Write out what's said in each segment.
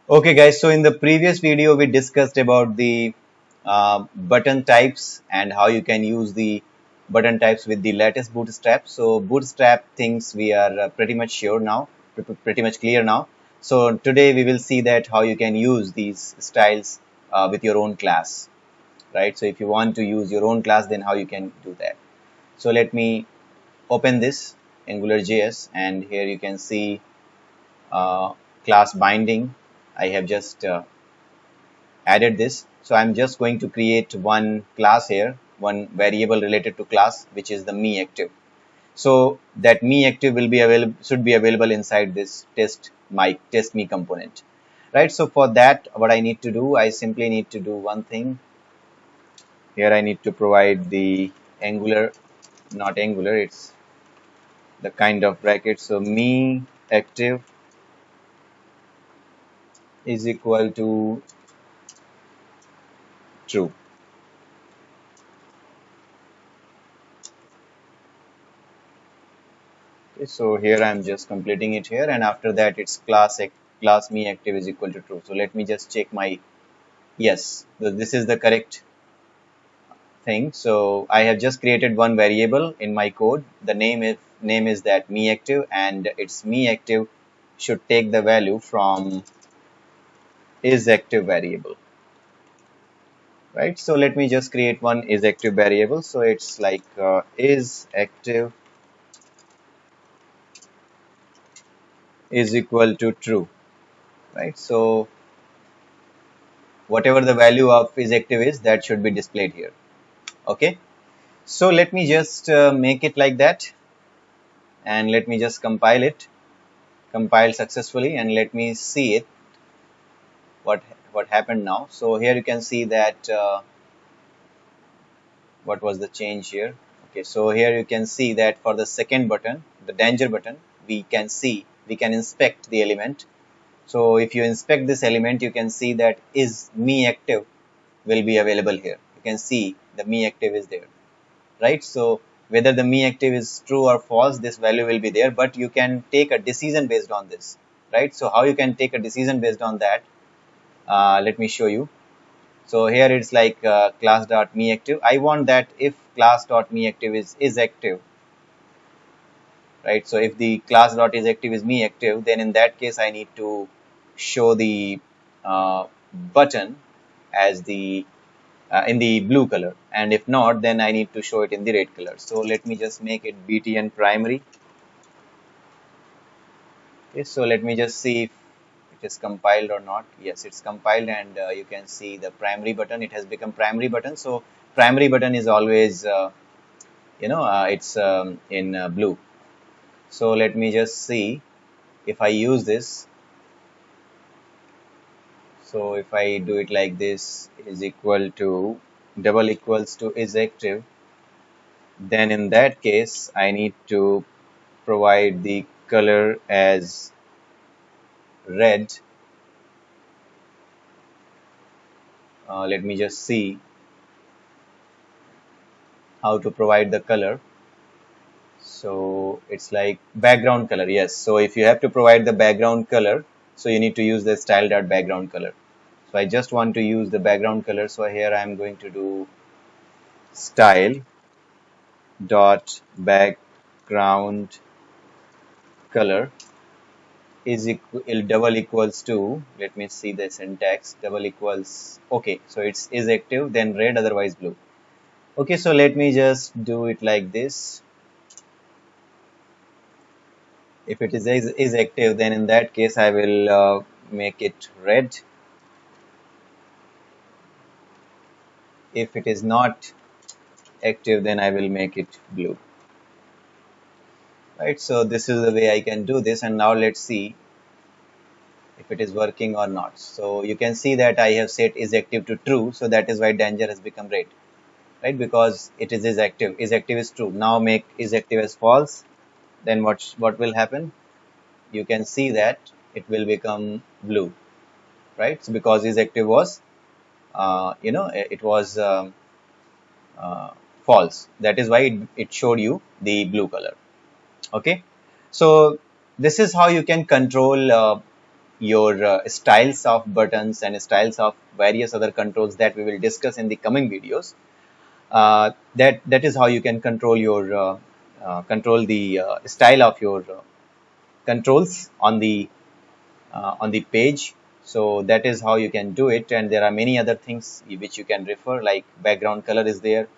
Okay, guys, so in the previous video, we discussed about the button types and how you can use the button types with the latest Bootstrap. So, Bootstrap things we are pretty much sure now, pretty much clear now. So, today we will see that how you can use these styles with your own class, right? So, if you want to use your own class, then how you can do that. So, let me open this AngularJS, and here you can see class binding. I have just added this. So I'm just going to create one class here, one variable related to class, which is the me active. So that me active will be available, should be available inside this test me component, right? So for that, what I need to do, I simply need to do one thing. Here I need to provide the Angular, not Angular, it's the kind of bracket. So me active is equal to true. Okay, so here I'm just completing it here, and after that it's class me active is equal to true. So let me just check my yes. So this is the correct thing. So I have just created one variable in my code. The name is that me active, and its me active should take the value from is active variable, right? So let me just create one is active variable. So it's like is active is equal to true, right? So whatever the value of is active is, that should be displayed here. Okay, so let me just make it like that, and let me just compile successfully, and let me see it what what happened now. So here you can see that what was the change here. Okay, so here you can see that for the second button, the danger button, we can inspect the element. So if you inspect this element, you can see that is me active will be available here. You can see the me active is there, right? So whether the me active is true or false, this value will be there, but you can take a decision based on this, right? So how you can take a decision based on that, let me show you. So here it's like class dot me active. I want that if class dot me active is active, right? So if the class dot is active is me active, then in that case I need to show the button as the in the blue color, and if not, then I need to show it in the red color. So let me just make it btn primary. Okay, so let me just see if it is compiled or not. Yes, it's compiled, and you can see the primary button, it has become primary button. So primary button is always it's in blue. So let me just see if I use this. So if I do it like this, is equal to double equals to is active, then in that case I need to provide the color as red. Let me just see how to provide the color. So it's like background color. Yes, so if you have to provide the background color, so you need to use the style dot background color. So I just want to use the background color, so here I'm going to do style dot background color is equal double equals to, let me see the syntax, double equals, okay, so it's is active then red, otherwise blue. Okay, so let me just do it like this. If it is active, then in that case I will make it red. If it is not active, then I will make it blue, right? So this is the way I can do this, and now let's see if it is working or not. So you can see that I have set is active to true, so that is why danger has become red, right? Because it is active. Is active is true. Now make is active as false. Then what will happen? You can see that it will become blue, right? So because is active was it was false. That is why it showed you the blue color. Okay, so this is how you can control your styles of buttons and styles of various other controls that we will discuss in the coming videos. That is how you can control your control the style of your controls on the page. So that is how you can do it, and there are many other things which you can refer, like background color is there,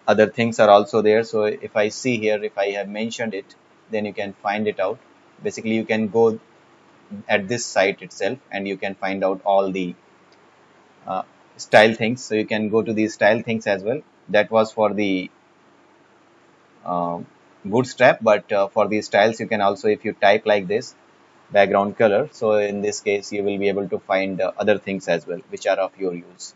other things are also there. So if I see here, if I have mentioned it, then you can find it out. Basically you can go at this site itself and you can find out all the uh, style things. So you can go to these style things as well. That was for the um bootstrap, but for these styles you can also, if you type like this, background color, so in this case you will be able to find other things as well which are of your use.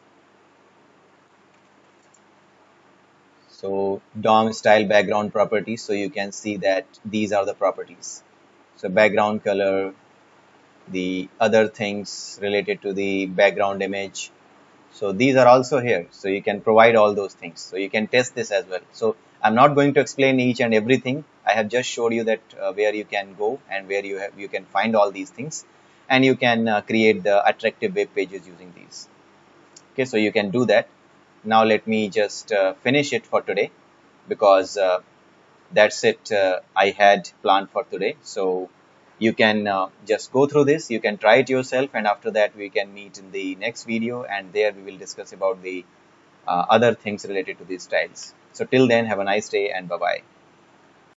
So DOM style background properties, so you can see that these are the properties. So background color, the other things related to the background image, so these are also here. So you can provide all those things, so you can test this as well. So I'm not going to explain each and everything. I have just showed you that where you can go and where you can find all these things, and you can create the attractive web pages using these. Okay, so you can do that. Now let me just finish it for today, because that's it I had planned for today. So you can just go through this, you can try it yourself, and after that we can meet in the next video, and there we will discuss about the other things related to these styles. So till then, have a nice day and bye bye.